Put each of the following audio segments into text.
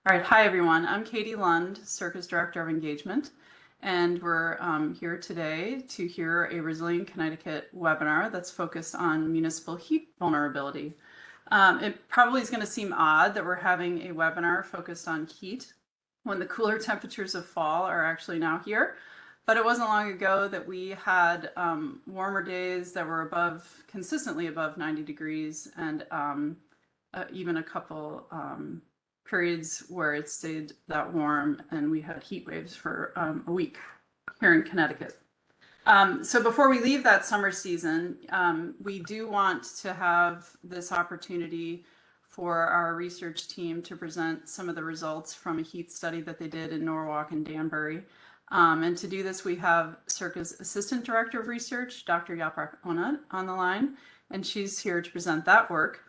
All right, hi everyone. I'm Katie Lund, CIRCA's Director of Engagement, and we're here today to hear a Resilient Connecticut webinar that's focused on municipal heat vulnerability. It probably is going to seem odd that we're having a webinar focused on heat when the cooler temperatures of fall are actually now here, but it wasn't long ago that we had warmer days that were consistently above 90 degrees and even a couple periods where it stayed that warm, and we had heat waves for a week here in Connecticut. So before we leave that summer season, we do want to have this opportunity for our research team to present some of the results from a heat study that they did in Norwalk and Danbury. And to do this, we have CIRCA's Assistant Director of Research, Dr. Yaprak Onat, on the line, and she's here to present that work.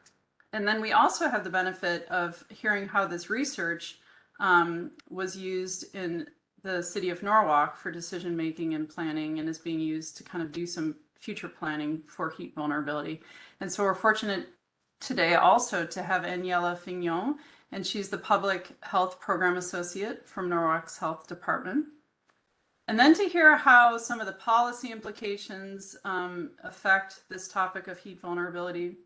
And then we also have the benefit of hearing how this research was used in the City of Norwalk for decision making and planning, and is being used to kind of do some future planning for heat vulnerability. And so we're fortunate today also to have Aniella Fignon, and she's the Public Health Program Associate from Norwalk's Health Department. And then to hear how some of the policy implications affect this topic of heat vulnerability.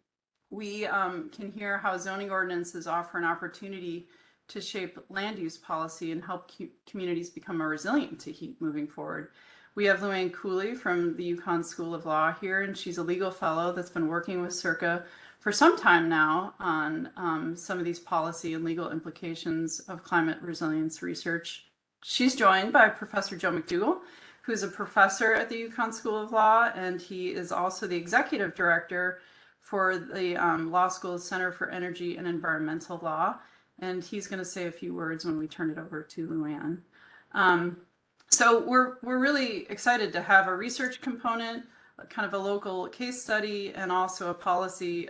We can hear how zoning ordinances offer an opportunity to shape land use policy and help communities become more resilient to heat moving forward. We have Louanne Cooley from the UConn School of Law here, and she's a legal fellow that's been working with CIRCA for some time now on some of these policy and legal implications of climate resilience research. She's joined by Professor Joe MacDougald, who's a professor at the UConn School of Law, and he is also the executive director for the Law School's Center for Energy and Environmental Law. And he's going to say a few words when we turn it over to Louanne. So we're really excited to have a research component, kind of a local case study, and also a policy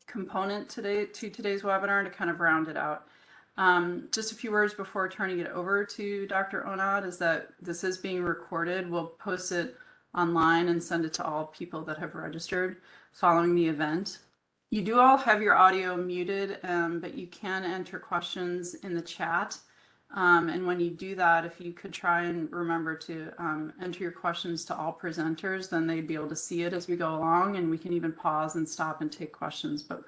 component to today's webinar to kind of round it out. Just a few words before turning it over to Dr. Onat is that this is being recorded. We'll post it online and send it to all people that have registered following the event. You do all have your audio muted, but you can enter questions in the chat. And when you do that, if you could try and remember to enter your questions to all presenters, then they'd be able to see it as we go along, and we can even pause and stop and take questions. But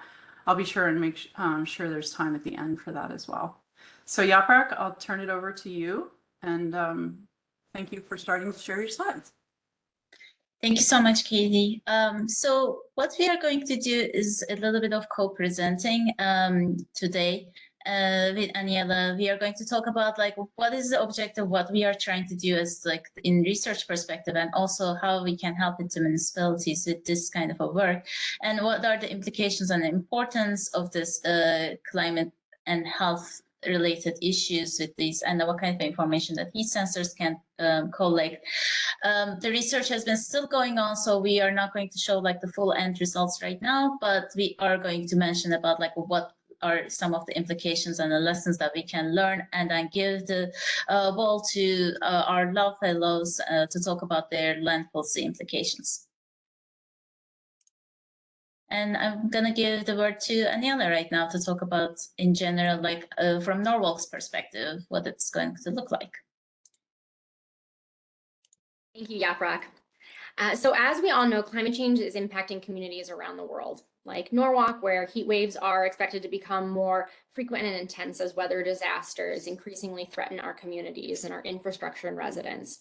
I'll be sure and make sure there's time at the end for that as well. So Yaprak, I'll turn it over to you, and thank you for starting to share your slides. Thank you so much, Katie. So what we are going to do is a little bit of co-presenting today with Aniella. We are going to talk about what is the objective, what we are trying to do as in research perspective, and also how we can help into municipalities with this kind of a work, and what are the implications and the importance of this climate and health related issues with these, and what kind of information that heat sensors can collect. The research has been still going on, so we are not going to show the full end results right now, but we are going to mention about what are some of the implications and the lessons that we can learn, and then give the ball to our law fellows to talk about their land policy implications. And I'm going to give the word to Aniella right now to talk about, in general, from Norwalk's perspective, what it's going to look like. Thank you, Yaprak. So as we all know, climate change is impacting communities around the world, like Norwalk, where heat waves are expected to become more frequent and intense as weather disasters increasingly threaten our communities and our infrastructure and residents.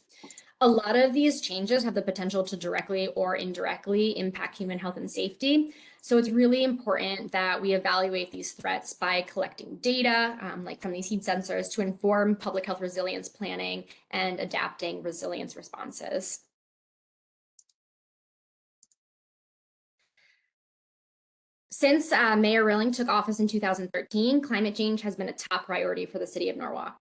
A lot of these changes have the potential to directly or indirectly impact human health and safety. So it's really important that we evaluate these threats by collecting data, like from these heat sensors, to inform public health resilience planning and adapting resilience responses. Since Mayor Rilling took office in 2013, climate change has been a top priority for the City of Norwalk.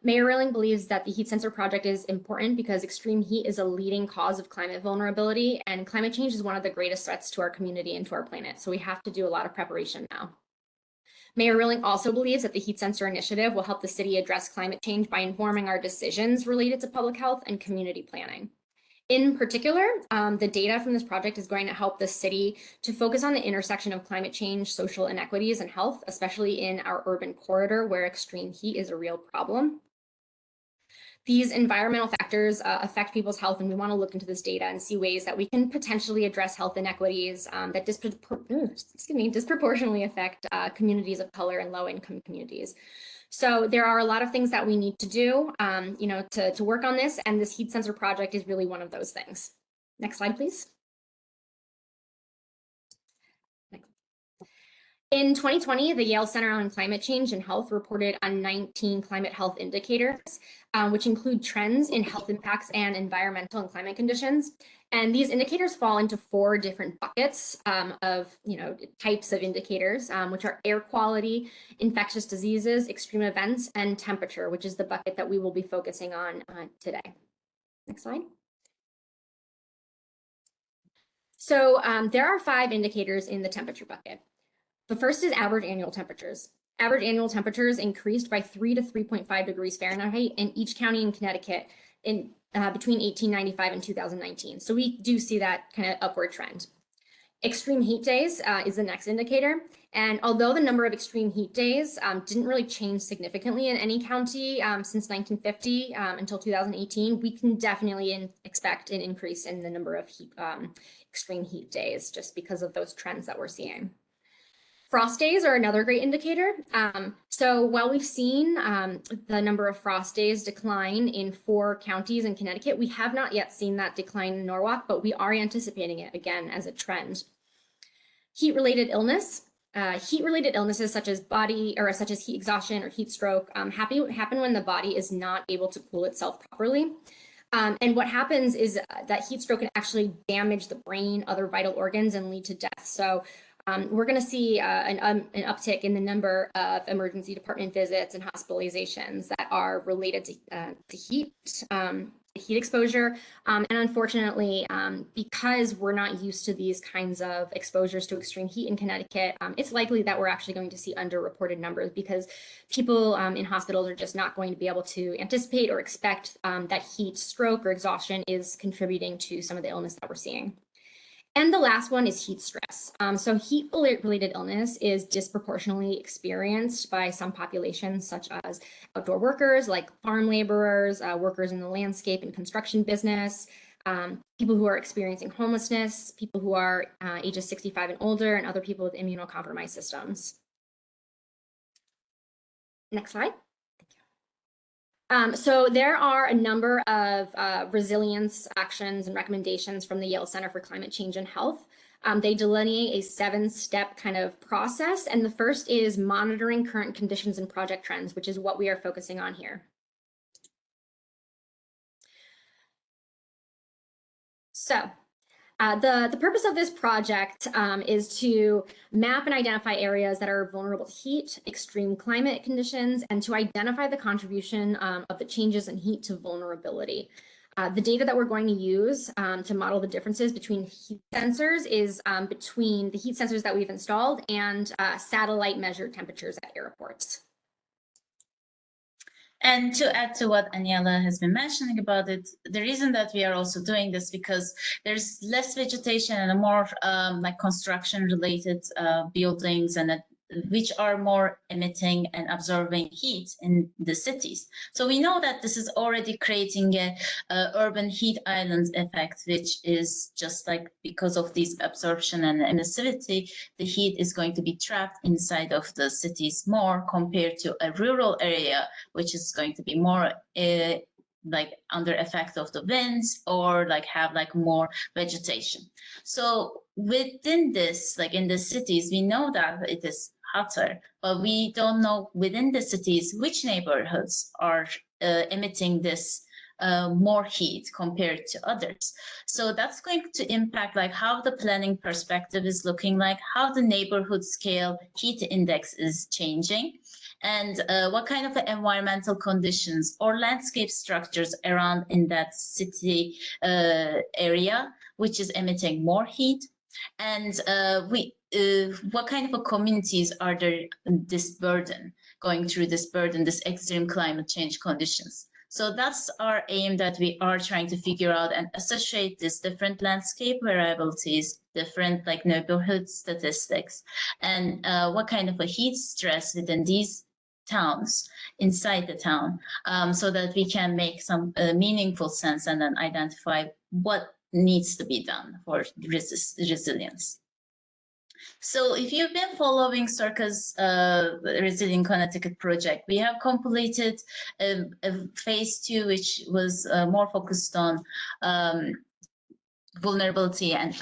Mayor Rilling believes that the heat sensor project is important because extreme heat is a leading cause of climate vulnerability, and climate change is one of the greatest threats to our community and to our planet. So we have to do a lot of preparation now. Mayor Rilling also believes that the heat sensor initiative will help the city address climate change by informing our decisions related to public health and community planning. In particular, the data from this project is going to help the city to focus on the intersection of climate change, social inequities, and health, especially in our urban corridor where extreme heat is a real problem. These environmental factors affect people's health, and we want to look into this data and see ways that we can potentially address health inequities that disproportionately affect communities of color and low-income communities. So there are a lot of things that we need to do, to work on this, and this heat sensor project is really one of those things. Next slide, please. In 2020, the Yale Center on Climate Change and Health reported on 19 climate health indicators, which include trends in health impacts and environmental and climate conditions. And these indicators fall into 4 different buckets of types of indicators, which are air quality, infectious diseases, extreme events, and temperature, which is the bucket that we will be focusing on today. Next slide. So there are 5 indicators in the temperature bucket. The first is average annual temperatures. Average annual temperatures increased by 3 to 3.5 degrees Fahrenheit in each county in Connecticut in between 1895 and 2019. So we do see that kind of upward trend. Extreme heat days is the next indicator. And although the number of extreme heat days didn't really change significantly in any county since 1950 until 2018, we can definitely expect an increase in the number of extreme heat days just because of those trends that we're seeing. Frost days are another great indicator. So while we've seen the number of frost days decline in 4 counties in Connecticut, we have not yet seen that decline in Norwalk, but we are anticipating it again as a trend. Heat-related illness. Heat-related illnesses such as heat exhaustion or heat stroke happen when the body is not able to cool itself properly. And what happens is that heat stroke can actually damage the brain, other vital organs, and lead to death. So we're going to see an uptick in the number of emergency department visits and hospitalizations that are related to heat exposure. And unfortunately, because we're not used to these kinds of exposures to extreme heat in Connecticut, it's likely that we're actually going to see underreported numbers because people in hospitals are just not going to be able to anticipate or expect that heat stroke or exhaustion is contributing to some of the illness that we're seeing. And the last one is heat stress. So heat-related illness is disproportionately experienced by some populations, such as outdoor workers, like farm laborers, workers in the landscape and construction business, people who are experiencing homelessness, people who are ages 65 and older, and other people with immunocompromised systems. Next slide. So there are a number of resilience actions and recommendations from the Yale Center for Climate Change and Health. They delineate a 7-step kind of process. And the first is monitoring current conditions and project trends, which is what we are focusing on here. So the purpose of this project is to map and identify areas that are vulnerable to heat, extreme climate conditions, and to identify the contribution of the changes in heat to vulnerability. The data that we're going to use to model the differences between heat sensors is between the heat sensors that we've installed and satellite measured temperatures at airports. And to add to what Aniella has been mentioning about it, the reason that we are also doing this because there's less vegetation and more like construction related buildings and which are more emitting and absorbing heat in the cities. So we know that this is already creating a urban heat island effect, which is just like because of this absorption and emissivity, the heat is going to be trapped inside of the cities more compared to a rural area, which is going to be more like under effect of the winds or like have like more vegetation. So within this, like in the cities, we know that it is hotter, but we don't know within the cities which neighborhoods are emitting this more heat compared to others. So that's going to impact like how the planning perspective is looking like, how the neighborhood scale heat index is changing, and what kind of environmental conditions or landscape structures around in that city area, which is emitting more heat. And what kind of communities are there this burden, going through this burden, this extreme climate change conditions? So that's our aim, that we are trying to figure out and associate these different landscape variabilities, different like neighborhood statistics, and what kind of a heat stress within these towns, inside the town, so that we can make some meaningful sense and then identify what needs to be done for resilience. So if you've been following CIRCA's Resilient Connecticut project, we have completed a phase 2, which was more focused on vulnerability and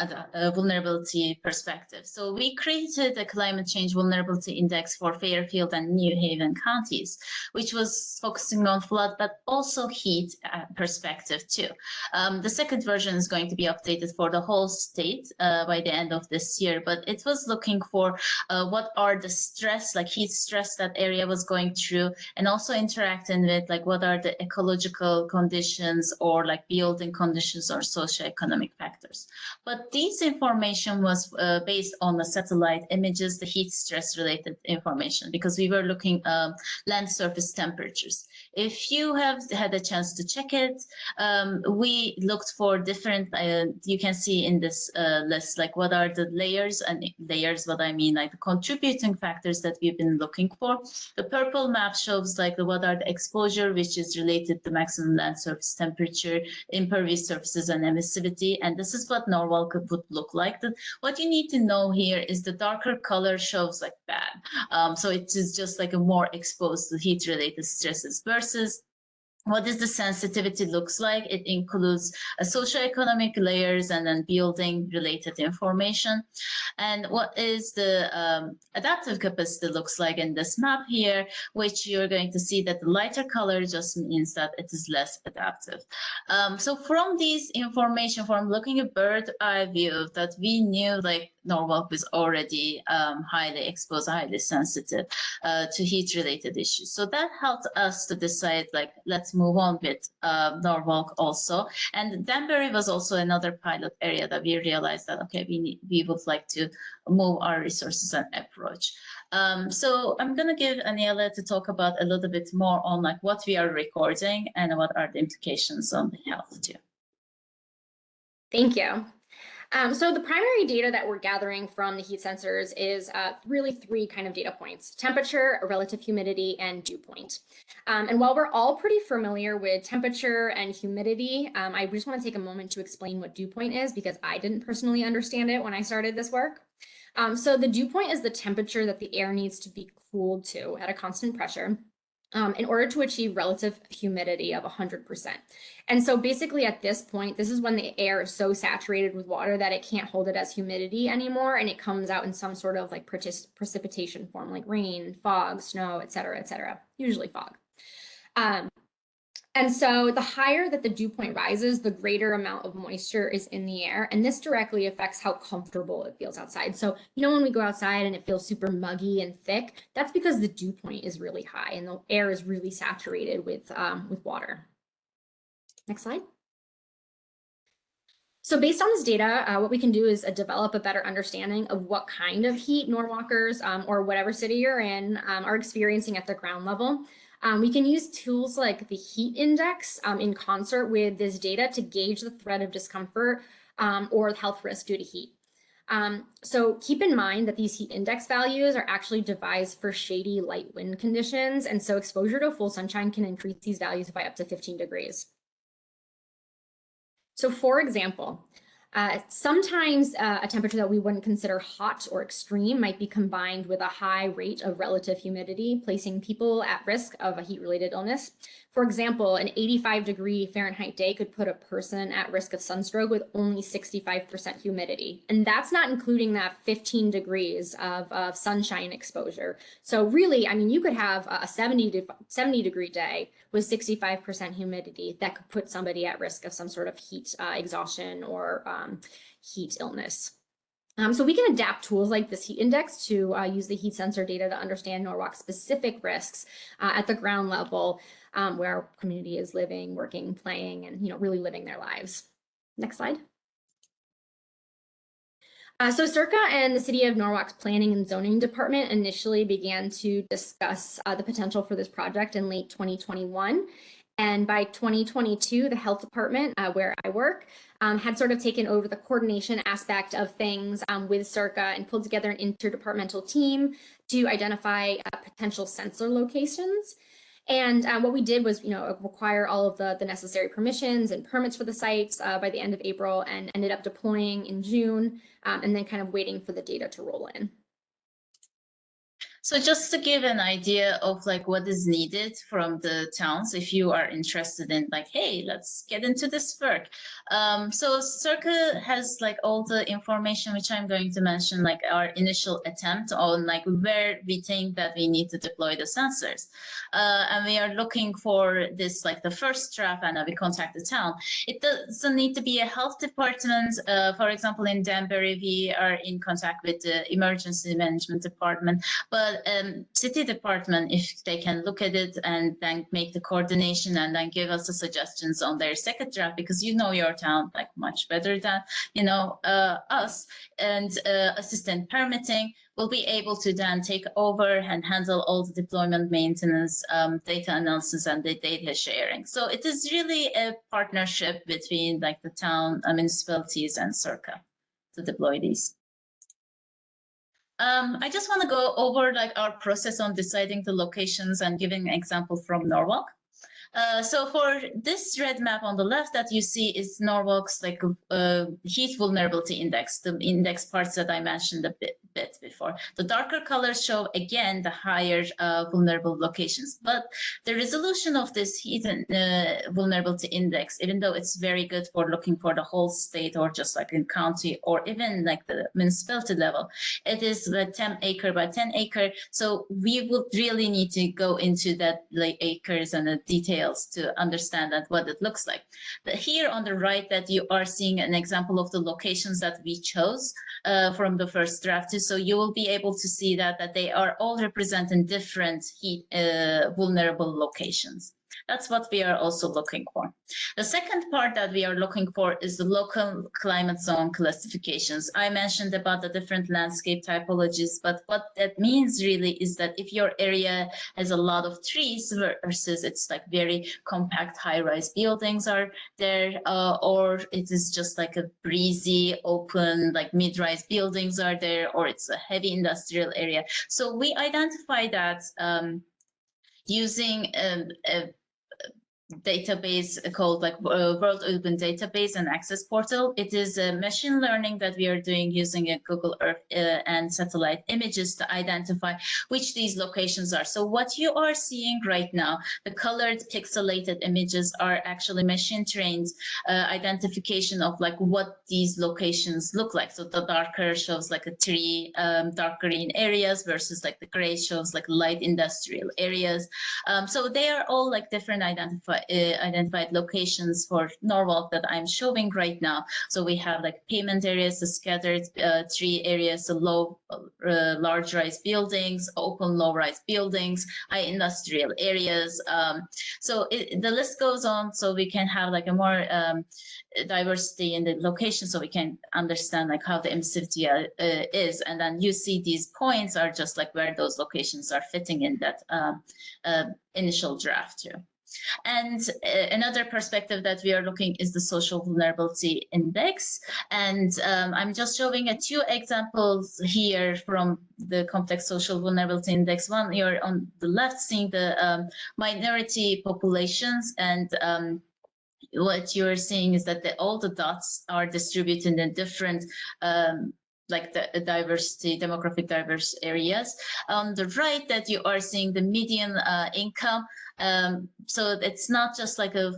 vulnerability perspective. So we created a climate change vulnerability index for Fairfield and New Haven counties, which was focusing on flood, but also heat perspective too. The second version is going to be updated for the whole state by the end of this year, but it was looking for what are the stress, like heat stress that area was going through, and also interacting with like what are the ecological conditions or like building conditions or socioeconomic factors. But this information was based on the satellite images, the heat stress related information, because we were looking land surface temperatures. If you have had a chance to check it, we looked for different, you can see in this list, like what are the layers, and layers, what I mean, like the contributing factors that we've been looking for. The purple map shows like what are the exposure, which is related to maximum land surface temperature, impervious surfaces, and emissivity. And this is what Norwalk would look like. What you need to know here is the darker color shows like bad. So it is just like a more exposed to heat-related stresses versus what is the sensitivity looks like. It includes a socioeconomic layers and then building related information. And what is the adaptive capacity looks like in this map here, which you're going to see that the lighter color just means that it is less adaptive. So from these information, from looking at bird eye view, that we knew like Norwalk was already highly exposed, highly sensitive to heat-related issues. So that helped us to decide, like, let's move on with Norwalk also. And Danbury was also another pilot area that we realized that, okay, we would like to move our resources and approach. So I'm going to give Aniella to talk about a little bit more on like what we are recording and what are the implications on health too. Thank you. So the primary data that we're gathering from the heat sensors is really 3 kind of data points: temperature, relative humidity, and dew point. And while we're all pretty familiar with temperature and humidity, I just want to take a moment to explain what dew point is, because I didn't personally understand it when I started this work. So the dew point is the temperature that the air needs to be cooled to at a constant pressure in order to achieve relative humidity of 100%. And so basically at this point, this is when the air is so saturated with water that it can't hold it as humidity anymore, and it comes out in some sort of like precipitation form, like rain, fog, snow, et cetera, usually fog. And so the higher that the dew point rises, the greater amount of moisture is in the air. And this directly affects how comfortable it feels outside. So, you know, when we go outside and it feels super muggy and thick, that's because the dew point is really high and the air is really saturated with water. Next slide. So based on this data, what we can do is develop a better understanding of what kind of heat Norwalkers or whatever city you're in are experiencing at the ground level. We can use tools like the heat index in concert with this data to gauge the threat of discomfort or health risk due to heat. So keep in mind that these heat index values are actually devised for shady light wind conditions. And so exposure to full sunshine can increase these values by up to 15 degrees. So for example, sometimes a temperature that we wouldn't consider hot or extreme might be combined with a high rate of relative humidity, placing people at risk of a heat-related illness. For example, an 85-degree Fahrenheit day could put a person at risk of sunstroke with only 65% humidity. And that's not including that 15 degrees of sunshine exposure. So really, I mean, you could have a 70-degree day with 65% humidity that could put somebody at risk of some sort of heat exhaustion or heat illness. So we can adapt tools like this heat index to use the heat sensor data to understand Norwalk's specific risks at the ground level, where our community is living, working, playing, and really living their lives. Next slide. So CIRCA and the City of Norwalk's Planning and Zoning Department initially began to discuss the potential for this project in late 2021. And by 2022, the health department, where I work, had sort of taken over the coordination aspect of things with CIRCA and pulled together an interdepartmental team to identify potential sensor locations. And what we did was, require all of the necessary permissions and permits for the sites by the end of April, and ended up deploying in June, and then kind of waiting for the data to roll in. So just to give an idea of like what is needed from the towns, if you are interested in like, hey, let's get into this work. So CIRCA has like all the information which I'm going to mention, like our initial attempt on like where we think that we need to deploy the sensors. And we are looking for this, like the first draft, and we contact the town. It doesn't need to be a health department. For example, in Danbury, we are in contact with the emergency management department, but city department, if they can look at it and then make the coordination and then give us the suggestions on their second draft, because you know your town like much better than us, and assistant permitting will be able to then take over and handle all the deployment, maintenance, data analysis, and the data sharing. So it is really a partnership between like the town, municipalities, and CIRCA to deploy these. I just want to go over like our process on deciding the locations and giving an example from Norwalk. So for this red map on the left that you see is Norwalk's like heat vulnerability index, the index parts that I mentioned a bit before. The darker colors show again the higher vulnerable locations, but the resolution of this heat vulnerability index, even though it's very good for looking for the whole state or just like in county or even like the municipality level, it is 10 acre by 10 acre. So we would really need to go into that like acres and the details to understand that what it looks like. But here on the right that you are seeing an example of the locations that we chose from the first draft. So you will be able to see that they are all representing different heat vulnerable locations. That's what we are also looking for. The second part that we are looking for is the local climate zone classifications. I mentioned about the different landscape typologies, but what that means really is that if your area has a lot of trees versus it's like very compact high-rise buildings are there, or it is just like a breezy, open, like mid-rise buildings are there, or it's a heavy industrial area. So we identify that using a database called like World Urban Database and Access Portal. It is a machine learning that we are doing using a Google Earth and satellite images to identify which these locations are. So what you are seeing right now, the colored pixelated images are actually machine trained identification of like what these locations look like. So the darker shows like a tree, dark green areas versus like the gray shows like light industrial areas. So they are all like different identified locations for Norwalk that I'm showing right now. So we have like pavement areas, the scattered tree areas, the low, large rise buildings, open low rise buildings, high industrial areas. So the list goes on, so we can have like a more diversity in the location, so we can understand like how the emissivity is. And then you see these points are just like where those locations are fitting in that initial draft too. And another perspective that we are looking is the social vulnerability index. And I'm just showing 2 examples here from the complex social vulnerability index. One, you're on the left seeing the minority populations, and what you're seeing is that all the dots are distributed in different like the demographic diverse areas. On the right that you are seeing the median income. So it's not just like a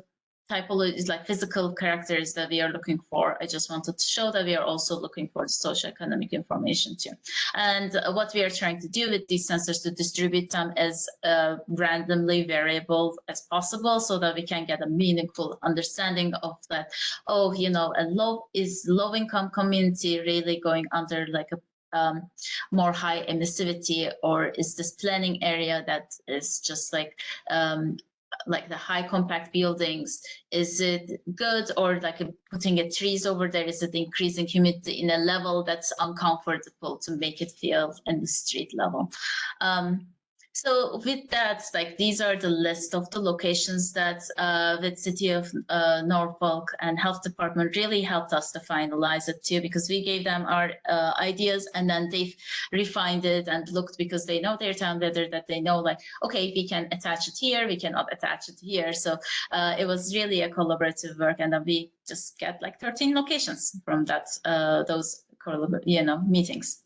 typology, it's like physical characters that we are looking for. I just wanted to show that we are also looking for the socioeconomic information too. And what we are trying to do with these sensors to distribute them as randomly variable as possible, so that we can get a meaningful understanding of that. Oh, you know, a low income community really going under like a more high emissivity, or is this planning area that is just like the high compact buildings, is it good, or like putting trees over there, is it increasing humidity in a level that's uncomfortable to make it feel in the street level? So with that, like these are the list of the locations that the City of Norwalk and Health Department really helped us to finalize it too, because we gave them our ideas and then they've refined it and looked, because they know their town better, that they know like, okay, we can attach it here, we cannot attach it here. So it was really a collaborative work, and then we just get like 13 locations from that those meetings.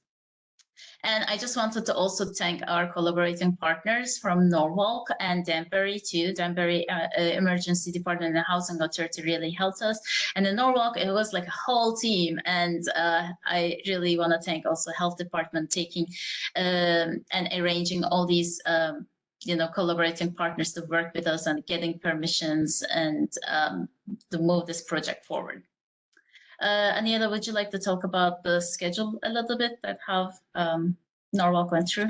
And I just wanted to also thank our collaborating partners from Norwalk and Danbury too. Danbury Emergency Department and Housing Authority really helped us. And in Norwalk, it was like a whole team. And I really want to thank also Health Department taking and arranging all these collaborating partners to work with us and getting permissions and to move this project forward. Aniella, would you like to talk about the schedule a little bit that how Norwalk went through?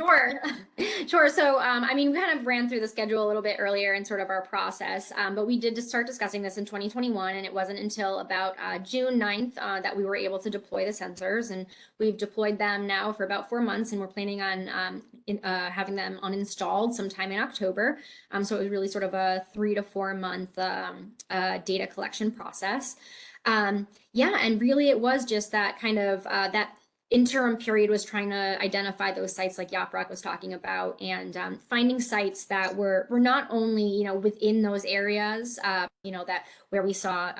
Sure. So, I mean, we kind of ran through the schedule a little bit earlier in sort of our process, but we did just start discussing this in 2021, and it wasn't until about June 9th that we were able to deploy the sensors, and we've deployed them now for about 4 months, and we're planning on having them uninstalled sometime in October. So it was really sort of a 3 to 4 month data collection process. Yeah, and really it was just that kind of that interim period was trying to identify those sites like Yaprak was talking about, and finding sites that were not only within those areas that where we saw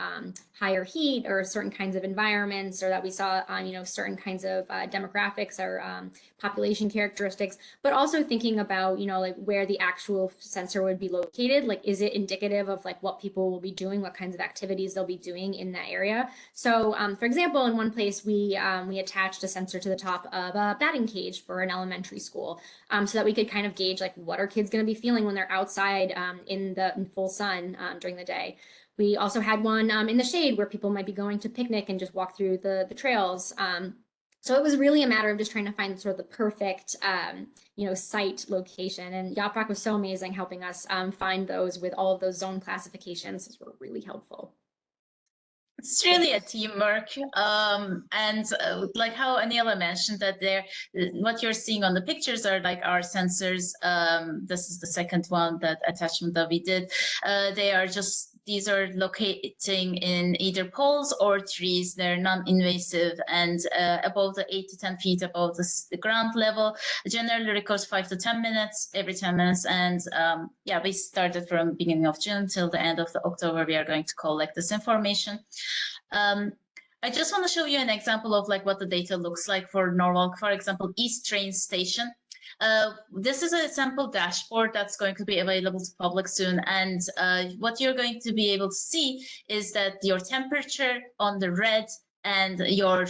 higher heat or certain kinds of environments, or that we saw certain kinds of demographics or population characteristics, but also thinking about like where the actual sensor would be located. Like, is it indicative of like what people will be doing, what kinds of activities they'll be doing in that area? So for example, in one place we attached a sensor to the top of a batting cage for an elementary school, so that we could kind of gauge like what are kids going to be feeling when they're outside in full sun during the day. We also had one in the shade where people might be going to picnic and just walk through the trails. So it was really a matter of just trying to find sort of the perfect, site location. And Yaprak was so amazing helping us find those with all of those zone classifications. Those were really helpful. It's really a teamwork, and like how Aniella mentioned that what you're seeing on the pictures are like our sensors. This is the second one, that attachment that we did. These are locating in either poles or trees. They're non-invasive and above the 8 to 10 feet above the ground level. It generally requires 5 to 10 minutes, every 10 minutes. And yeah, we started from beginning of June till the end of October. We are going to collect this information. I just want to show you an example of like what the data looks like for Norwalk. For example, East Train Station. This is a sample dashboard that's going to be available to public soon. And what you're going to be able to see is that your temperature on the red and your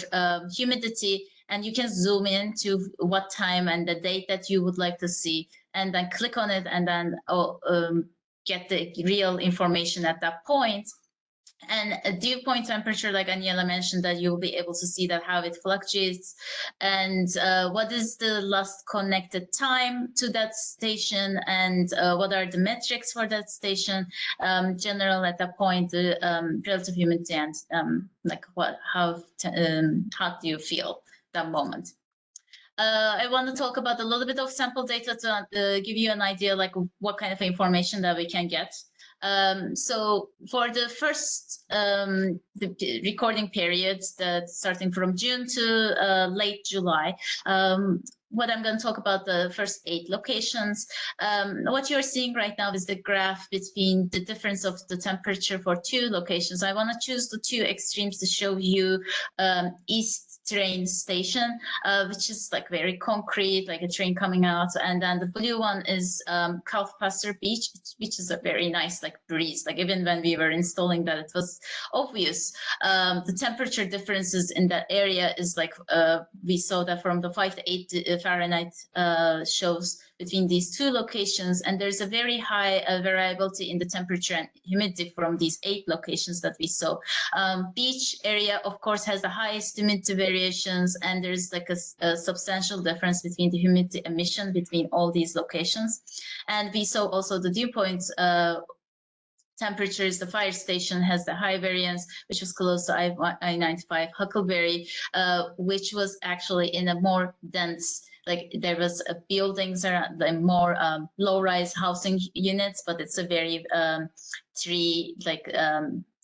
humidity, and you can zoom in to what time and the date that you would like to see, and then click on it and then get the real information at that point. And a dew point temperature, like Aniella mentioned, that you'll be able to see that how it fluctuates, and what is the last connected time to that station, and what are the metrics for that station, general at that point, the relative humidity, and like how hot do you feel that moment. I want to talk about a little bit of sample data to give you an idea like what kind of information that we can get. So for the first the recording periods, that starting from June to late July, what I'm going to talk about the first 8 locations. What you're seeing right now is the graph between the difference of the temperature for 2 locations. I want to choose the 2 extremes to show you East Train Station, which is like very concrete, like a train coming out, and then the blue one is Kalfpasser Beach, which is a very nice like breeze. Like even when we were installing that, it was obvious. The temperature differences in that area is like we saw that from the 5 to 8 Fahrenheit shows between these 2 locations, and there's a very high variability in the temperature and humidity from these 8 locations that we saw. Beach area, of course, has the highest humidity variations, and there's like a substantial difference between the humidity emission between all these locations. And we saw also the dew point temperatures. The fire station has the high variance, which was close to I-95 Huckleberry, which was actually in a more dense like there was buildings around the more low-rise housing units, but it's a very tree like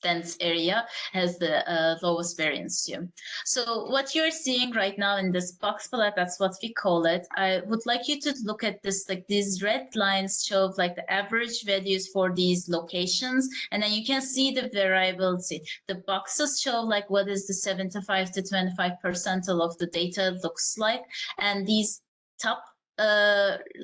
dense area, has the lowest variance too. So what you're seeing right now in this box plot, that's what we call it. I would like you to look at this, like these red lines show like the average values for these locations, and then you can see the variability. The boxes show like what is the 75 to 25 percentile of the data looks like, and these top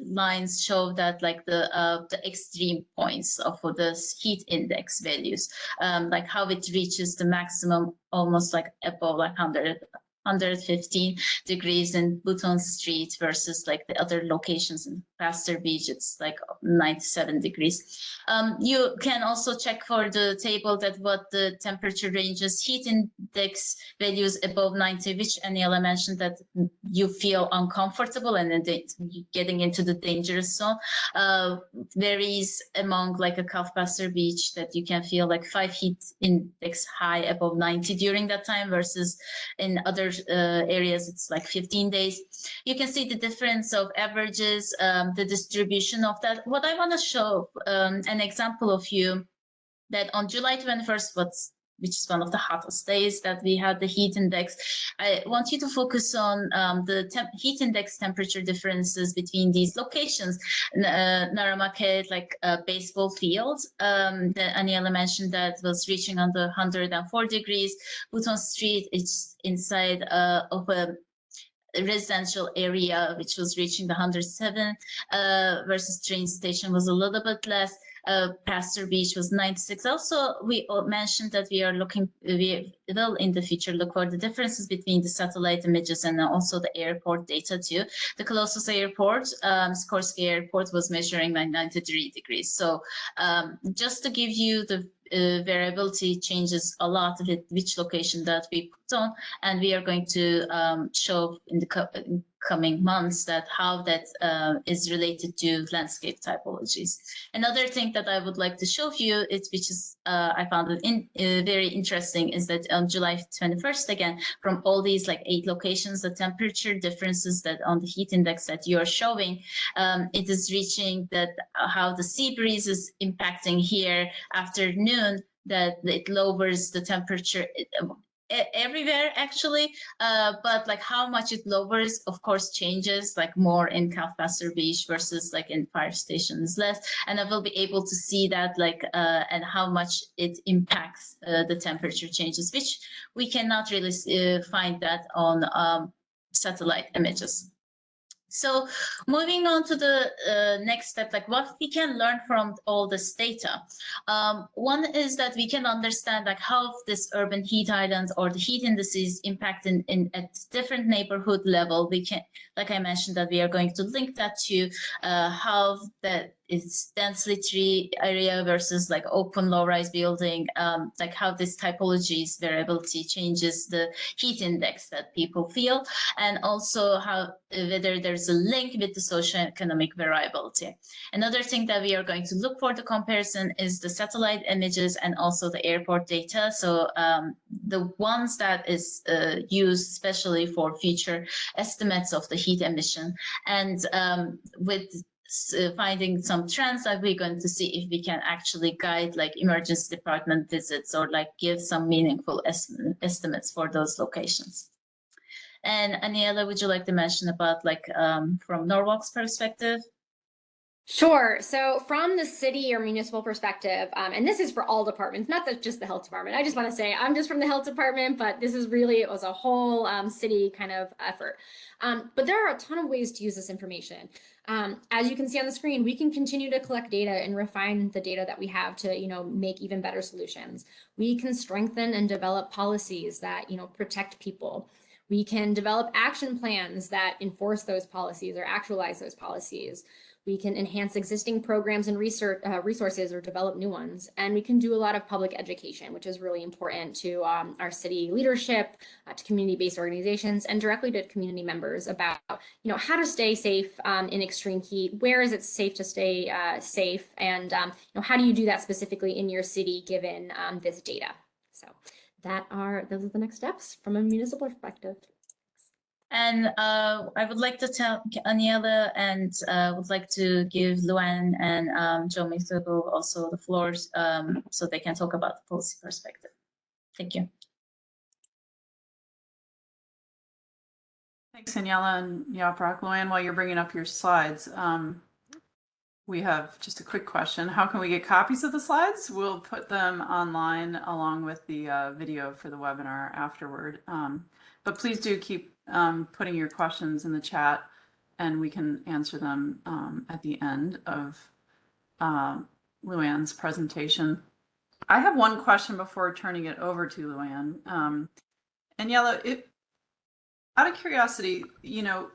lines show that like the extreme points of the heat index values, like how it reaches the maximum almost like above like 115 degrees in Bouton Street versus like the other locations in Pasteur Beach, it's like 97 degrees. You can also check for the table that what the temperature ranges, heat index values above 90, which Aniella mentioned that you feel uncomfortable and then getting into the dangerous zone, varies among like a Pasteur Beach that you can feel like 5 heat index high above 90 during that time versus in other areas it's like 15 days. You can see the difference of averages, the distribution of that. What I want to show an example of you that on July 21st, which is one of the hottest days that we had the heat index, I want you to focus on the heat index temperature differences between these locations. Naramakhet, like baseball field, that Aniella mentioned that was reaching under 104 degrees. Bouton Street, it's inside of a residential area, which was reaching the 107, versus train station was a little bit less. Pasteur Beach was 96. Also, we mentioned that we will in the future look for the differences between the satellite images and also the airport data too. The closest airport, Skorsky Airport, was measuring like 93 degrees. So just to give you the variability changes a lot with which location that we put on, and we are going to show in the coming months that how that is related to landscape typologies. Another thing that I would like to show you, which is I found it very interesting, is that on July 21st, again, from all these like 8 locations, the temperature differences that on the heat index that you are showing, it is reaching that how the sea breeze is impacting here after noon, that it lowers the temperature everywhere actually, but like how much it lowers of course changes, like more in Pasteur Beach versus like in fire stations less, and I will be able to see that like and how much it impacts the temperature changes, which we cannot really find that on satellite images. So moving on to the next step, like what we can learn from all this data. One is that we can understand like how this urban heat islands or the heat indices impact in at different neighborhood level. We can, like I mentioned, that we are going to link that to how that is densely tree area versus like open low-rise building, like how this typology's variability changes the heat index that people feel, and also how whether there's a link with the socioeconomic variability. Another thing that we are going to look for the comparison is the satellite images and also the airport data. So the ones that is used especially for future estimates of the heat emission, and with finding some trends that we're going to see if we can actually guide like emergency department visits or like give some meaningful estimates for those locations. And Aniella, would you like to mention about like from Norwalk's perspective? Sure. So from the city or municipal perspective, and this is for all departments, not just the health department. I just want to say I'm just from the health department, but this is really, it was a whole city kind of effort. But there are a ton of ways to use this information. As you can see on the screen, we can continue to collect data and refine the data that we have to, make even better solutions. We can strengthen and develop policies that, protect people. We can develop action plans that enforce those policies or actualize those policies. We can enhance existing programs and research resources or develop new ones. And we can do a lot of public education, which is really important to our city leadership, to community-based organizations, and directly to community members about, how to stay safe in extreme heat. Where is it safe to stay safe? And, how do you do that specifically in your city given this data? So those are the next steps from a municipal perspective. And I would like to tell Aniella and would like to give Louanne and Joe MacDougald also the floors so they can talk about the policy perspective. Thank you. Thanks, Aniella and Yaprak. Louanne, while you're bringing up your slides, we have just a quick question. How can we get copies of the slides? We'll put them online along with the video for the webinar afterward. But please do keep putting your questions in the chat and we can answer them at the end of Louanne's presentation. I have one question before turning it over to Louanne. Aniella, out of curiosity, you know,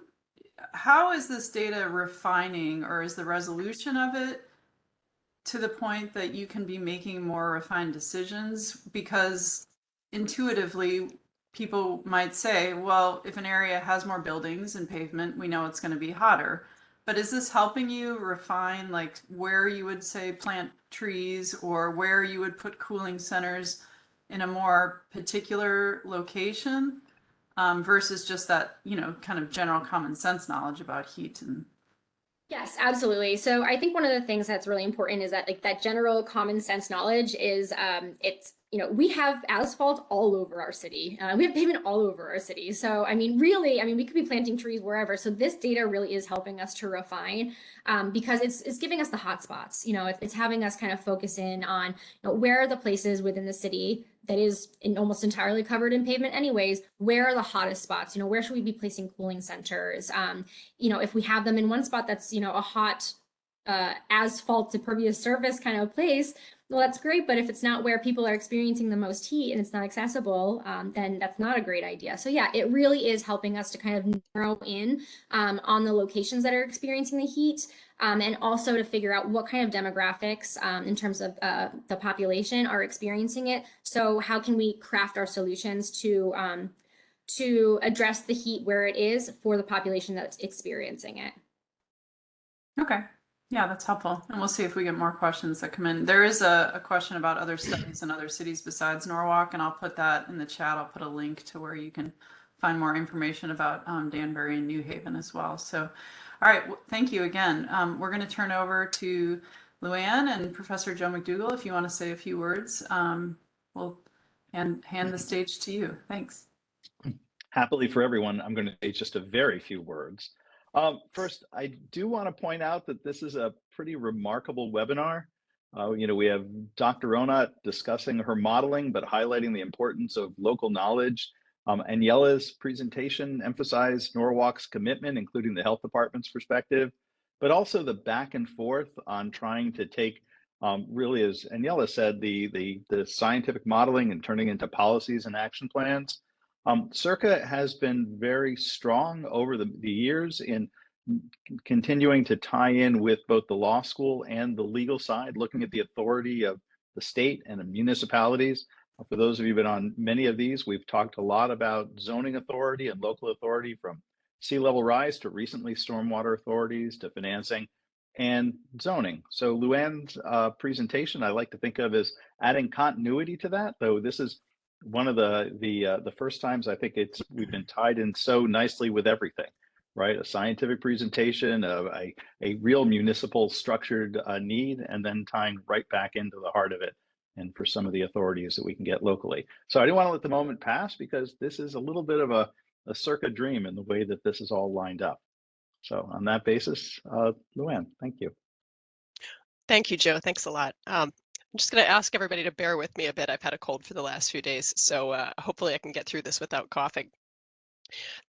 how is this data refining, or is the resolution of it to the point that you can be making more refined decisions? Because intuitively, people might say, well, if an area has more buildings and pavement, we know it's going to be hotter. But is this helping you refine like where you would say plant trees or where you would put cooling centers in a more particular location? Versus just that, you know, kind of general common sense knowledge about heat and. Yes, absolutely. So I think one of the things that's really important is that like that general common sense knowledge is it's, you know, we have asphalt all over our city. We have pavement all over our city. So, I mean, really, I mean, we could be planting trees wherever. So this data really is helping us to refine because it's giving us the hot spots. You know, it's having us kind of focus in on, you know, where are the places within the city that is almost entirely covered in pavement anyways, where are the hottest spots? You know, where should we be placing cooling centers? You know, if we have them in one spot that's, you know, a hot asphalt impervious surface kind of place, well, that's great. But if it's not where people are experiencing the most heat and it's not accessible, then that's not a great idea. So yeah, it really is helping us to kind of narrow in on the locations that are experiencing the heat. And also to figure out what kind of demographics in terms of the population are experiencing it. So how can we craft our solutions to address the heat where it is for the population that's experiencing it? Okay, yeah, that's helpful. And we'll see if we get more questions that come in. There is a question about other studies in other cities besides Norwalk, and I'll put that in the chat. I'll put a link to where you can find more information about Danbury and New Haven as well. So, all right, thank you again. We're going to turn over to Louanne and Professor Joe MacDougald. If you want to say a few words, we'll hand the stage to you. Thanks. Happily for everyone, I'm going to say just a very few words. First, I do want to point out that this is a pretty remarkable webinar. You know, we have Dr. Onat discussing her modeling, but highlighting the importance of local knowledge. Aniella's presentation emphasized Norwalk's commitment, including the health department's perspective, but also the back and forth on trying to take really, as Aniella said, the scientific modeling and turning into policies and action plans. CIRCA has been very strong over the years in continuing to tie in with both the law school and the legal side, looking at the authority of the state and the municipalities. For those of you who've been on many of these, we've talked a lot about zoning authority and local authority, from sea level rise to recently stormwater authorities to financing and zoning. So Louanne's presentation I like to think of as adding continuity to that, though this is one of the first times I think we've been tied in so nicely with everything, right? A scientific presentation of a real municipal structured need, and then tying right back into the heart of it, and for some of the authorities that we can get locally. So I didn't want to let the moment pass because this is a little bit of a CIRCA dream in the way that this is all lined up. So on that basis, Louanne, thank you. Thank you, Joe. Thanks a lot. I'm just going to ask everybody to bear with me a bit. I've had a cold for the last few days, so hopefully I can get through this without coughing.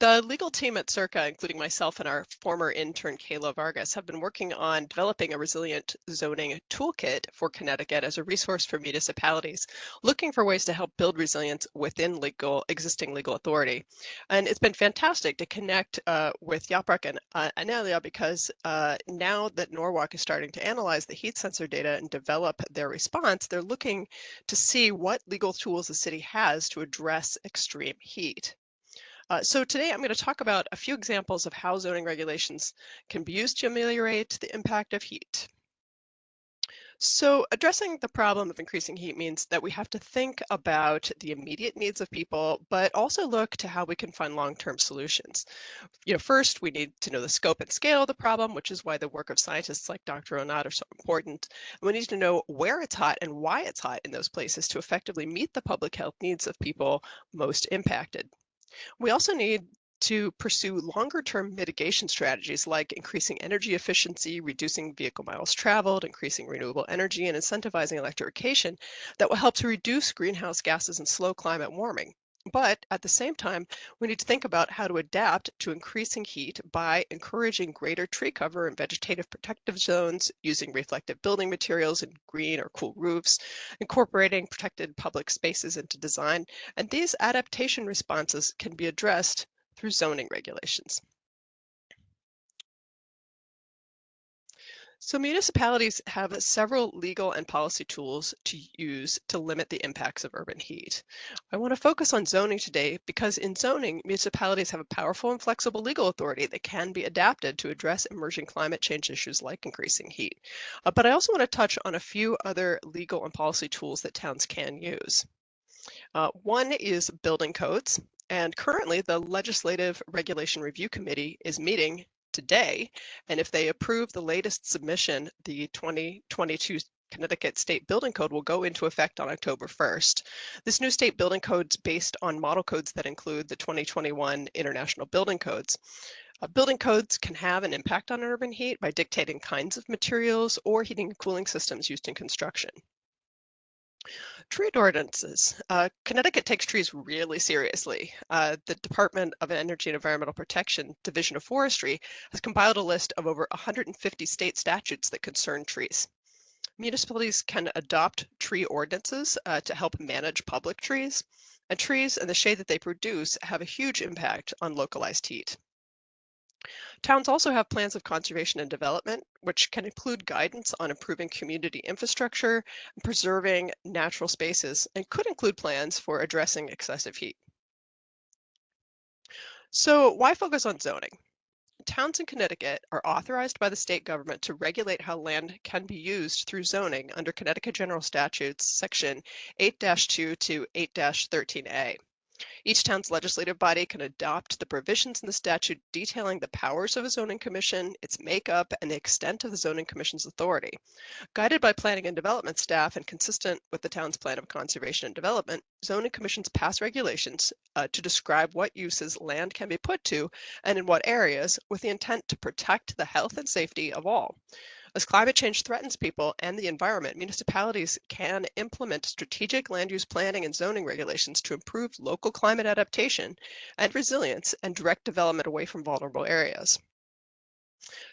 The legal team at CIRCA, including myself and our former intern, Kayla Vargas, have been working on developing a resilient zoning toolkit for Connecticut as a resource for municipalities, looking for ways to help build resilience within existing legal authority. And it's been fantastic to connect with Yaprak and Aniella, because now that Norwalk is starting to analyze the heat sensor data and develop their response, they're looking to see what legal tools the city has to address extreme heat. So today I'm going to talk about a few examples of how zoning regulations can be used to ameliorate the impact of heat. So addressing the problem of increasing heat means that we have to think about the immediate needs of people, but also look to how we can find long-term solutions. First, we need to know the scope and scale of the problem, which is why the work of scientists like Dr. Onat are so important. And we need to know where it's hot and why it's hot in those places to effectively meet the public health needs of people most impacted. We also need to pursue longer term mitigation strategies like increasing energy efficiency, reducing vehicle miles traveled, increasing renewable energy, and incentivizing electrification that will help to reduce greenhouse gases and slow climate warming. But at the same time, we need to think about how to adapt to increasing heat by encouraging greater tree cover and vegetative protective zones, using reflective building materials and green or cool roofs, incorporating protected public spaces into design, and these adaptation responses can be addressed through zoning regulations. So municipalities have several legal and policy tools to use to limit the impacts of urban heat. I want to focus on zoning today because in zoning, municipalities have a powerful and flexible legal authority that can be adapted to address emerging climate change issues like increasing heat. But I also want to touch on a few other legal and policy tools that towns can use. One is building codes, and currently the Legislative Regulation Review Committee is meeting today, and if they approve the latest submission, the 2022 Connecticut State Building Code will go into effect on October 1st. This new state building code is based on model codes that include the 2021 International Building Codes. Building codes can have an impact on urban heat by dictating kinds of materials or heating and cooling systems used in construction. Tree ordinances. Connecticut takes trees really seriously. The Department of Energy and Environmental Protection, Division of Forestry, has compiled a list of over 150 state statutes that concern trees. Municipalities can adopt tree ordinances to help manage public trees, and trees and the shade that they produce have a huge impact on localized heat. Towns also have plans of conservation and development, which can include guidance on improving community infrastructure and preserving natural spaces, and could include plans for addressing excessive heat. So why focus on zoning? Towns in Connecticut are authorized by the state government to regulate how land can be used through zoning under Connecticut General Statutes, Section 8-2 to 8-13A. Each town's legislative body can adopt the provisions in the statute detailing the powers of a zoning commission, its makeup, and the extent of the zoning commission's authority. Guided by planning and development staff and consistent with the town's plan of conservation and development, zoning commissions pass regulations to describe what uses land can be put to and in what areas, with the intent to protect the health and safety of all. As climate change threatens people and the environment, municipalities can implement strategic land use planning and zoning regulations to improve local climate adaptation and resilience and direct development away from vulnerable areas.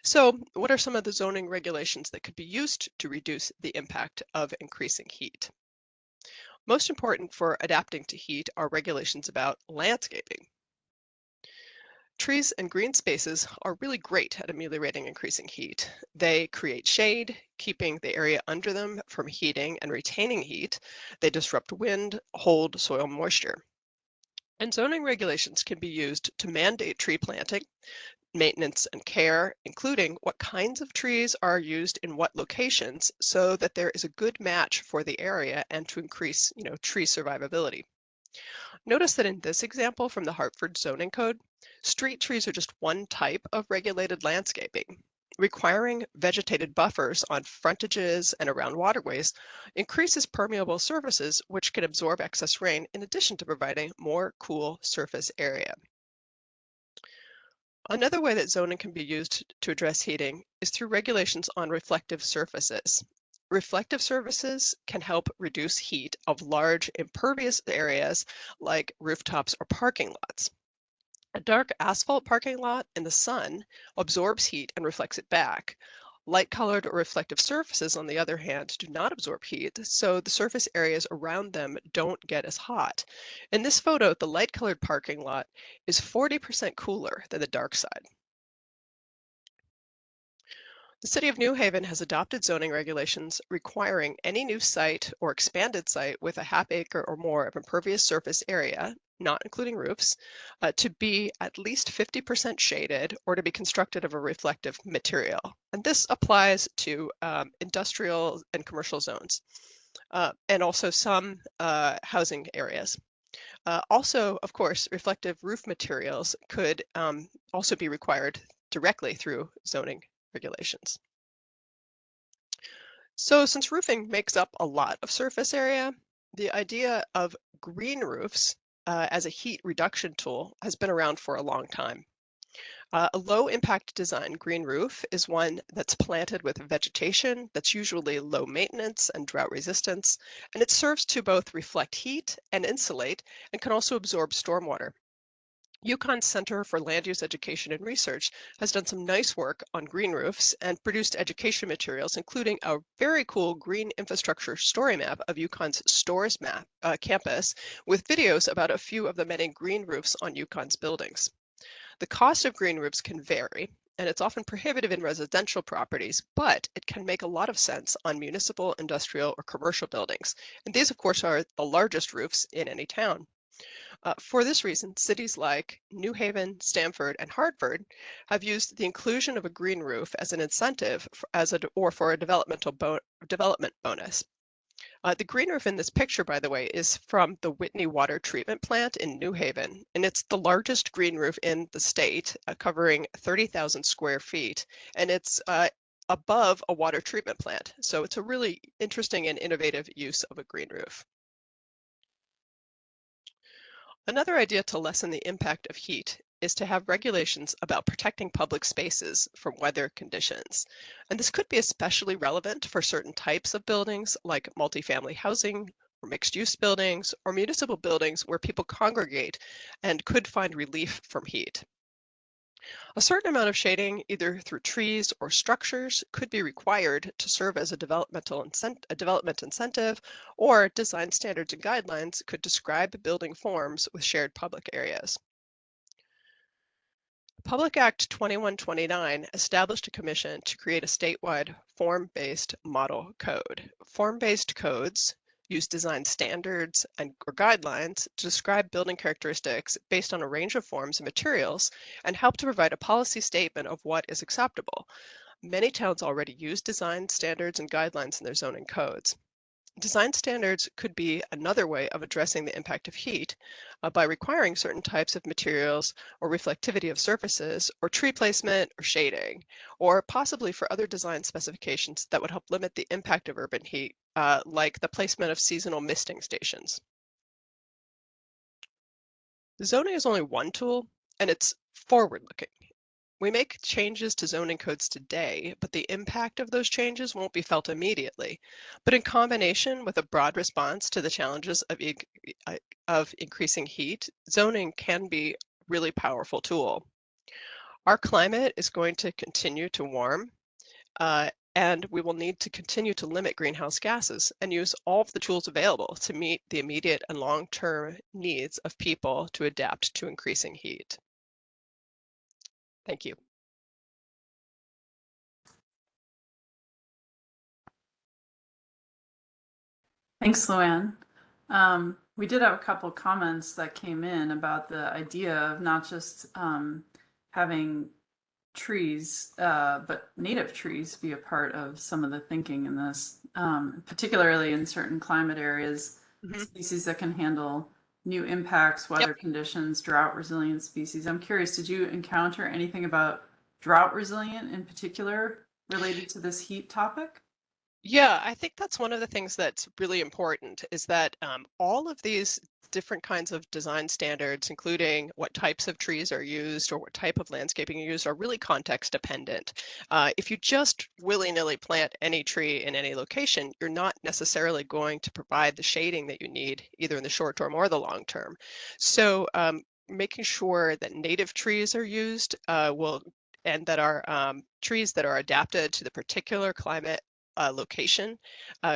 So, what are some of the zoning regulations that could be used to reduce the impact of increasing heat? Most important for adapting to heat are regulations about landscaping. Trees and green spaces are really great at ameliorating increasing heat. They create shade, keeping the area under them from heating and retaining heat. They disrupt wind, hold soil moisture. And zoning regulations can be used to mandate tree planting, maintenance and care, including what kinds of trees are used in what locations so that there is a good match for the area and to increase, tree survivability. Notice that in this example from the Hartford zoning code, street trees are just one type of regulated landscaping. Requiring vegetated buffers on frontages and around waterways increases permeable surfaces, which can absorb excess rain in addition to providing more cool surface area. Another way that zoning can be used to address heating is through regulations on reflective surfaces. Reflective surfaces can help reduce heat of large impervious areas like rooftops or parking lots. A dark asphalt parking lot in the sun absorbs heat and reflects it back. Light-colored or reflective surfaces, on the other hand, do not absorb heat, so the surface areas around them don't get as hot. In this photo, the light-colored parking lot is 40% cooler than the dark side. The City of New Haven has adopted zoning regulations requiring any new site or expanded site with a half acre or more of impervious surface area, not including roofs, to be at least 50% shaded or to be constructed of a reflective material. And this applies to industrial and commercial zones, and also some housing areas. Also, of course, reflective roof materials could also be required directly through zoning regulations. So since roofing makes up a lot of surface area, the idea of green roofs as a heat reduction tool has been around for a long time. A low impact design green roof is one that's planted with vegetation that's usually low maintenance and drought resistance, and it serves to both reflect heat and insulate and can also absorb stormwater. UConn's Center for Land Use Education and Research has done some nice work on green roofs and produced education materials, including a very cool green infrastructure story map of UConn's Stores map campus with videos about a few of the many green roofs on UConn's buildings. The cost of green roofs can vary, and it's often prohibitive in residential properties, but it can make a lot of sense on municipal, industrial, or commercial buildings. And these, of course, are the largest roofs in any town. For this reason, cities like New Haven, Stamford, and Hartford have used the inclusion of a green roof as an incentive for a development bonus. The green roof in this picture, by the way, is from the Whitney Water Treatment Plant in New Haven, and it's the largest green roof in the state, covering 30,000 square feet, and it's above a water treatment plant. So it's a really interesting and innovative use of a green roof. Another idea to lessen the impact of heat is to have regulations about protecting public spaces from weather conditions. And this could be especially relevant for certain types of buildings like multifamily housing or mixed-use buildings or municipal buildings where people congregate and could find relief from heat. A certain amount of shading, either through trees or structures, could be required to serve as a development incentive, or design standards and guidelines could describe building forms with shared public areas. Public Act 2129 established a commission to create a statewide form-based model code. Form-based codes use design standards or guidelines to describe building characteristics based on a range of forms and materials and help to provide a policy statement of what is acceptable. Many towns already use design standards and guidelines in their zoning codes. Design standards could be another way of addressing the impact of heat by requiring certain types of materials or reflectivity of surfaces or tree placement or shading, or possibly for other design specifications that would help limit the impact of urban heat, like the placement of seasonal misting stations. Zoning is only one tool, and it's forward-looking. We make changes to zoning codes today, but the impact of those changes won't be felt immediately. But in combination with a broad response to the challenges of increasing heat, zoning can be a really powerful tool. Our climate is going to continue to warm, and we will need to continue to limit greenhouse gases and use all of the tools available to meet the immediate and long-term needs of people to adapt to increasing heat. Thank you. Thanks, Louanne. We did have a couple comments that came in about the idea of not just having trees, but native trees be a part of some of the thinking in this, particularly in certain climate areas, species that can handle new impacts, weather conditions, drought resilient species. I'm curious, did you encounter anything about drought resilient in particular related to this heat topic? Yeah, I think that's one of the things that's really important is that all of these different kinds of design standards, including what types of trees are used or what type of landscaping you use, are really context dependent. If you just willy-nilly plant any tree in any location, you're not necessarily going to provide the shading that you need, either in the short term or the long term. So making sure that native trees are used and that are trees that are adapted to the particular climate location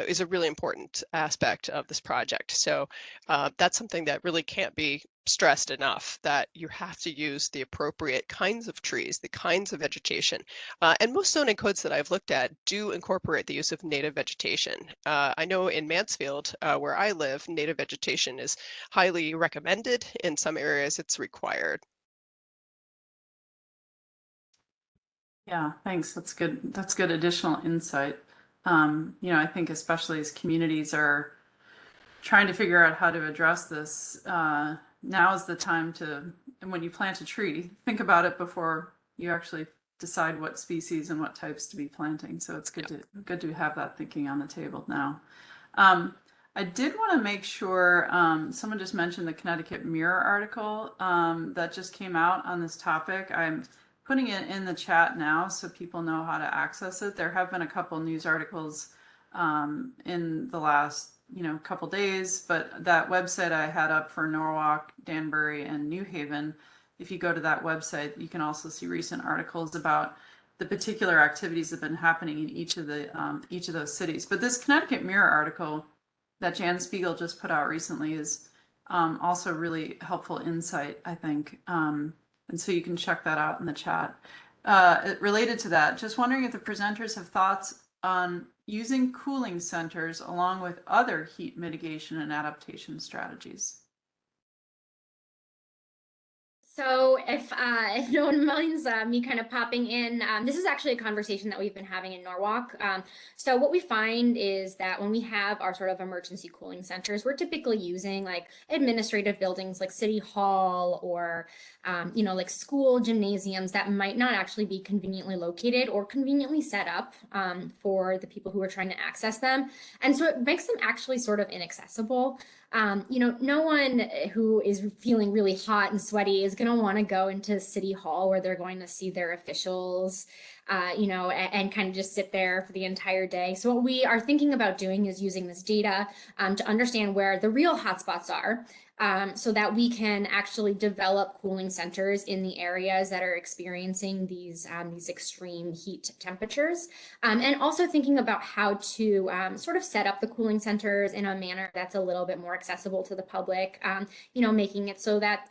is a really important aspect of this project. So that's something that really can't be stressed enough that you have to use the appropriate kinds of trees, the kinds of vegetation. And most zoning codes that I've looked at do incorporate the use of native vegetation. I know in Mansfield, where I live, native vegetation is highly recommended. In some areas, it's required. Yeah, thanks. That's good. That's good additional insight. I think especially as communities are trying to figure out how to address this, now is the time to, and when you plant a tree, think about it before you actually decide what species and what types to be planting. So it's good to have that thinking on the table now. I did want to make sure, someone just mentioned the Connecticut Mirror article that just came out on this topic. I'm putting it in the chat now so people know how to access it. There have been a couple news articles in the last couple days, but that website I had up for Norwalk, Danbury, and New Haven, if you go to that website, you can also see recent articles about the particular activities that have been happening in each of those cities. But this Connecticut Mirror article that Jan Spiegel just put out recently is also really helpful insight, I think. And so you can check that out in the chat. Related to that, just wondering if the presenters have thoughts on using cooling centers along with other heat mitigation and adaptation strategies. So if no one minds me kind of popping in, this is actually a conversation that we've been having in Norwalk. So what we find is that when we have our sort of emergency cooling centers, we're typically using like administrative buildings like City Hall or, like school gymnasiums that might not actually be conveniently located or conveniently set up for the people who are trying to access them. And so it makes them actually sort of inaccessible. No one who is feeling really hot and sweaty is going to want to go into City Hall where they're going to see their officials, and kind of just sit there for the entire day. So what we are thinking about doing is using this data to understand where the real hotspots are, so that we can actually develop cooling centers in the areas that are experiencing these extreme heat temperatures, and also thinking about how to sort of set up the cooling centers in a manner that's a little bit more accessible to the public, making it so that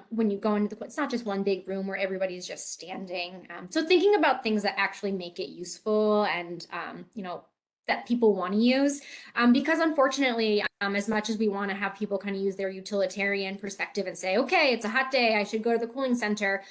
when you go into it's not just one big room where everybody's just standing. So thinking about things that actually make it useful and that people want to use, because unfortunately, as much as we want to have people kind of use their utilitarian perspective and say, okay, it's a hot day, I should go to the cooling center,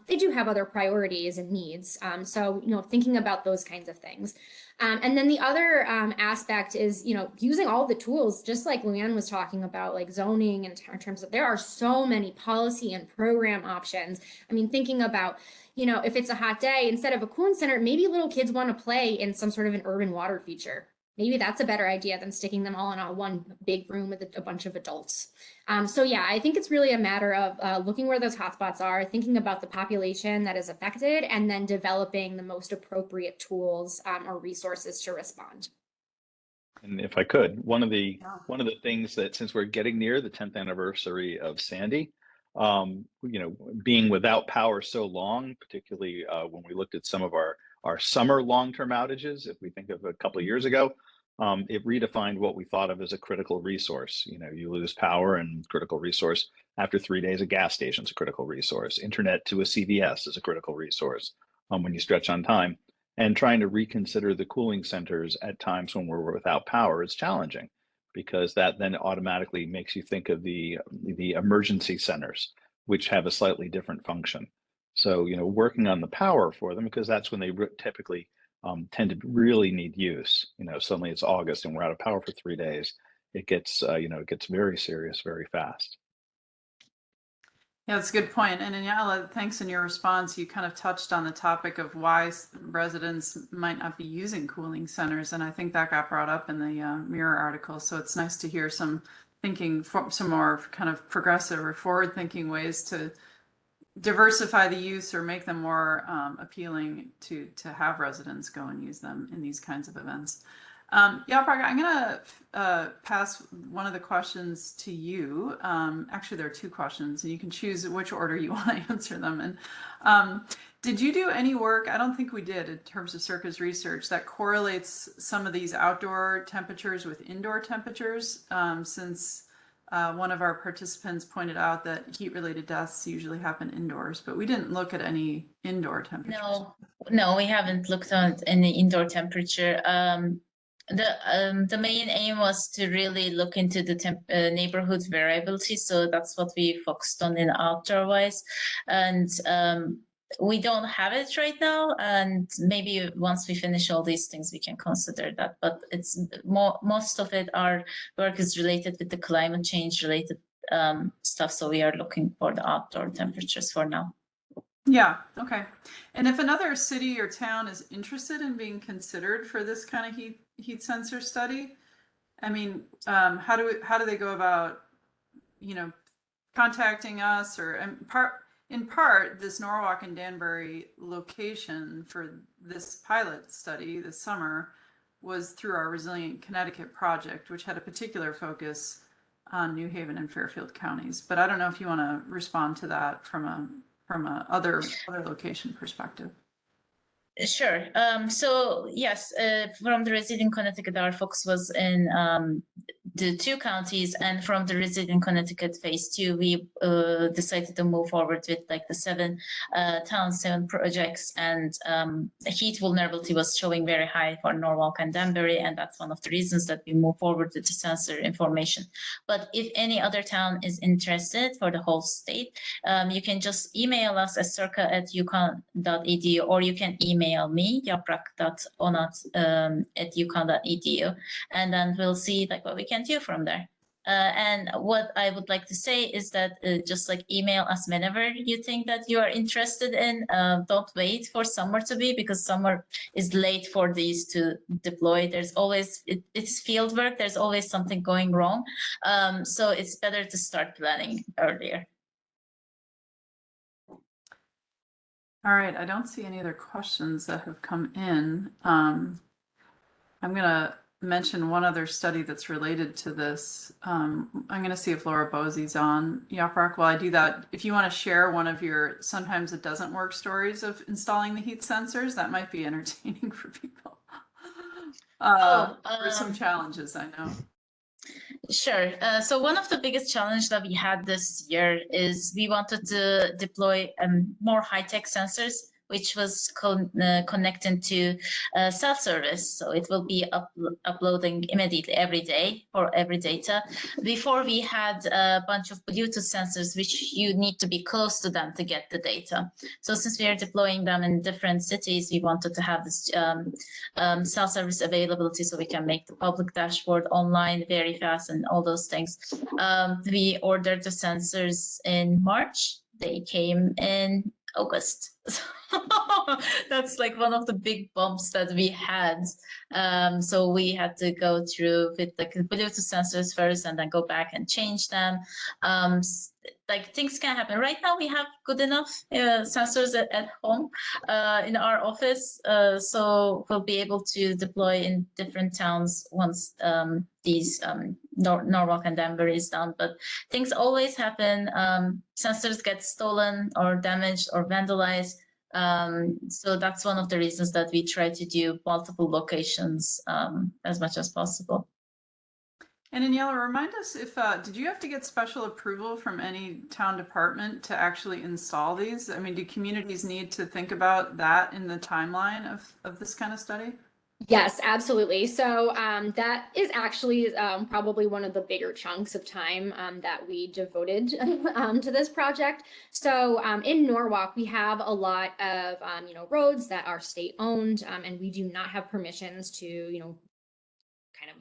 they do have other priorities and needs. So thinking about those kinds of things. And then the other aspect is, using all the tools, just like Louanne was talking about, like zoning in terms of there are so many policy and program options. I mean, thinking about, if it's a hot day, instead of a cooling center, maybe little kids want to play in some sort of an urban water feature. Maybe that's a better idea than sticking them all in one big room with a bunch of adults. So yeah, I think it's really a matter of looking where those hotspots are, thinking about the population that is affected, and then developing the most appropriate tools or resources to respond. And if I could, one of the things that, since we're getting near the 10th anniversary of Sandy, being without power so long, particularly when we looked at some of our summer long-term outages, if we think of a couple of years ago, it redefined what we thought of as a critical resource. You lose power, and critical resource after 3 days, a gas station is a critical resource. Internet to a CVS is a critical resource when you stretch on time. And trying to reconsider the cooling centers at times when we're without power is challenging, because that then automatically makes you think of the emergency centers, which have a slightly different function. So, working on the power for them, because that's when they typically tend to really need use. Suddenly it's August and we're out of power for 3 days. It gets, it gets very serious very fast. Yeah, that's a good point. And Aniella, thanks. In your response, you kind of touched on the topic of why residents might not be using cooling centers. And I think that got brought up in the Mirror article. So it's nice to hear some thinking, some more kind of progressive or forward-thinking ways to diversify the use or make them more appealing to have residents go and use them in these kinds of events. Yaprak, I'm going to pass one of the questions to you. Actually, there are two questions, and you can choose which order you want to answer them. And did you do any work, I don't think we did, in terms of CIRCA's research, that correlates some of these outdoor temperatures with indoor temperatures, since one of our participants pointed out that heat-related deaths usually happen indoors, but we didn't look at any indoor temperatures. No, we haven't looked at any indoor temperature. The main aim was to really look into the neighborhood variability, so that's what we focused on in outdoor-wise, and we don't have it right now, and maybe once we finish all these things we can consider that, but it's most of it, our work is related with the climate change related stuff, so we are looking for the outdoor temperatures for now. Yeah, okay. And if another city or town is interested in being considered for this kind of heat sensor study, I mean, how do they go about, you know, contacting us? Or in part, this Norwalk and Danbury location for this pilot study this summer was through our Resilient Connecticut project, which had a particular focus on New Haven and Fairfield counties. But I don't know if you want to respond to that from a other location perspective. Sure. So yes, from the Resilient Connecticut, our focus was in the 2 counties, and from the Resilient Connecticut phase 2, we decided to move forward with like the 7 towns, 7 projects, and heat vulnerability was showing very high for Norwalk and Danbury, and that's one of the reasons that we move forward with the sensor information. But if any other town is interested for the whole state, you can just email us at circa@uconn.edu, or you can email me, yaprak.onat@uconn.edu, and then we'll see like what we can do from there. And what I would like to say is that just like email us whenever you think that you are interested in. Don't wait for summer to be, because summer is late for these to deploy. There's always, it's field work, there's always something going wrong. So it's better to start planning earlier. All right, I don't see any other questions that have come in. I'm going to mention one other study that's related to this. I'm going to see if Laura Bosey's on. Yaprak, while I do that, if you want to share one of your sometimes it doesn't work stories of installing the heat sensors, that might be entertaining for people. There's some challenges, I know. Sure. So one of the biggest challenges that we had this year is we wanted to deploy more high-tech sensors, which was connected to self-service. So it will be uploading immediately every day for every data. Before we had a bunch of Bluetooth sensors, which you need to be close to them to get the data. So since we are deploying them in different cities, we wanted to have this self-service availability so we can make the public dashboard online very fast and all those things. We ordered the sensors in March. They came in August. That's like one of the big bumps that we had. So we had to go through with the Bluetooth sensors first and then go back and change them. Like things can happen. Right now we have good enough sensors at home in our office. So we'll be able to deploy in different towns once these Norwalk and Danbury is done. But things always happen. Sensors get stolen or damaged or vandalized. So that's one of the reasons that we try to do multiple locations as much as possible. And Aniella, remind us if, did you have to get special approval from any town department to actually install these? I mean, do communities need to think about that in the timeline of this kind of study? Yes, absolutely. So that is actually probably one of the bigger chunks of time that we devoted to this project. So in Norwalk, we have a lot of roads that are state owned, and we do not have permissions to kind of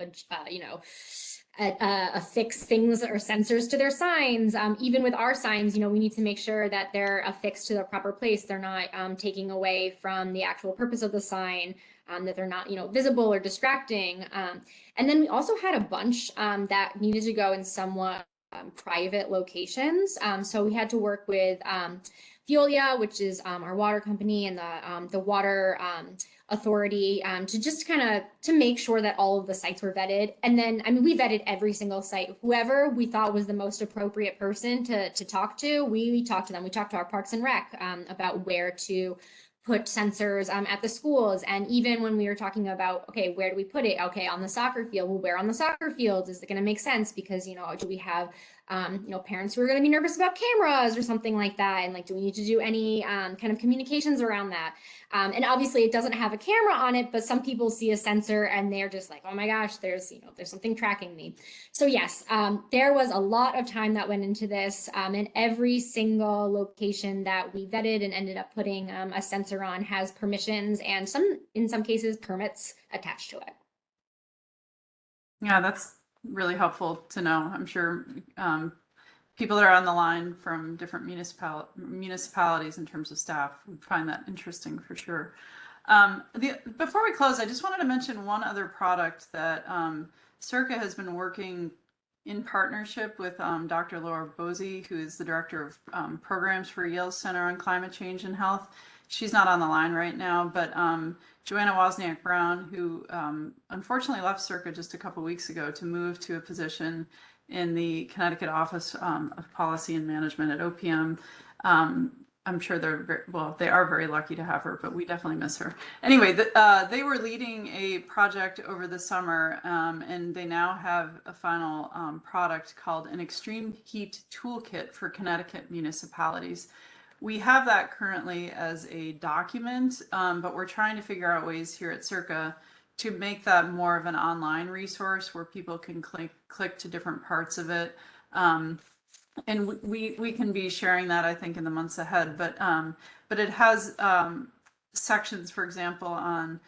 affix things or sensors to their signs. Even with our signs, we need to make sure that they're affixed to the proper place. They're not taking away from the actual purpose of the sign. That they're not, visible or distracting. And then we also had a bunch that needed to go in somewhat private locations. So we had to work with Veolia, which is our water company, and the water authority to just to make sure that all of the sites were vetted. And then, we vetted every single site. Whoever we thought was the most appropriate person to talk to, we talked to them. We talked to our Parks and Rec about where to put sensors at the schools. And even when we were talking about, okay, where do we put it? Okay, on the soccer field. Well, where on the soccer field is it going to make sense? Because, you know, do we have, you know, parents who are going to be nervous about cameras or something like that? And like, do we need to do any kind of communications around that? And obviously it doesn't have a camera on it, but some people see a sensor and they're just like, oh my gosh, there's, you know, there's something tracking me. So yes, there was a lot of time that went into this, and every single location that we vetted and ended up putting a sensor on has permissions and in some cases, permits attached to it. Yeah, that's really helpful to know. I'm sure people that are on the line from different municipalities in terms of staff would find that interesting for sure. Before we close, I just wanted to mention one other product that CIRCA has been working in partnership with Dr. Laura Bosey, who is the director of programs for Yale Center on Climate Change and Health. She's not on the line right now, but Joanna Wozniak-Brown, who unfortunately left CIRCA just a couple weeks ago to move to a position in the Connecticut Office of Policy and Management at OPM. I'm sure they are very lucky to have her, but we definitely miss her. Anyway, they were leading a project over the summer, and they now have a final product called an Extreme Heat Toolkit for Connecticut municipalities. We have that currently as a document, but we're trying to figure out ways here at CIRCA to make that more of an online resource where people can click to different parts of it. And we can be sharing that, I think, in the months ahead. But it has sections, for example, on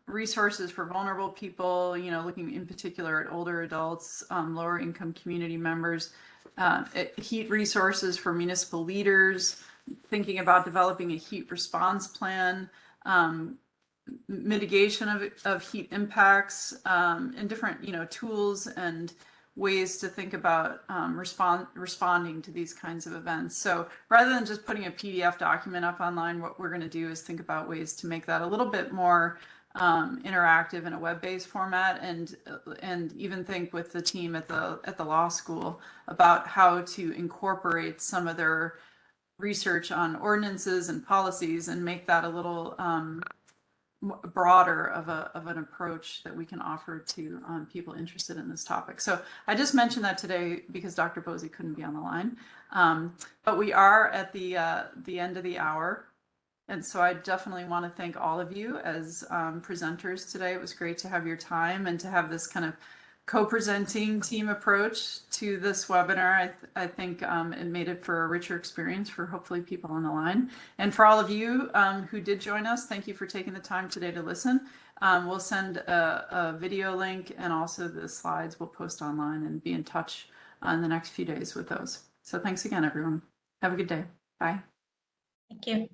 resources for vulnerable people, you know, looking in particular at older adults, lower income community members, heat resources for municipal leaders, thinking about developing a heat response plan, mitigation of heat impacts, and different, you know, tools and ways to think about responding to these kinds of events. So rather than just putting a PDF document up online, what we're going to do is think about ways to make that a little bit more interactive in a web-based format, and even think with the team at the law school about how to incorporate some of their research on ordinances and policies and make that a little broader of an approach that we can offer to people interested in this topic. So I just mentioned that today because Dr. Bosey couldn't be on the line, but we are at the end of the hour. And so I definitely want to thank all of you as presenters today. It was great to have your time and to have this kind of co-presenting team approach to this webinar. I think it made it for a richer experience for hopefully people on the line. And for all of you who did join us, thank you for taking the time today to listen. We'll send a video link, and also the slides we'll post online and be in touch in the next few days with those. So thanks again, everyone. Have a good day. Bye. Thank you.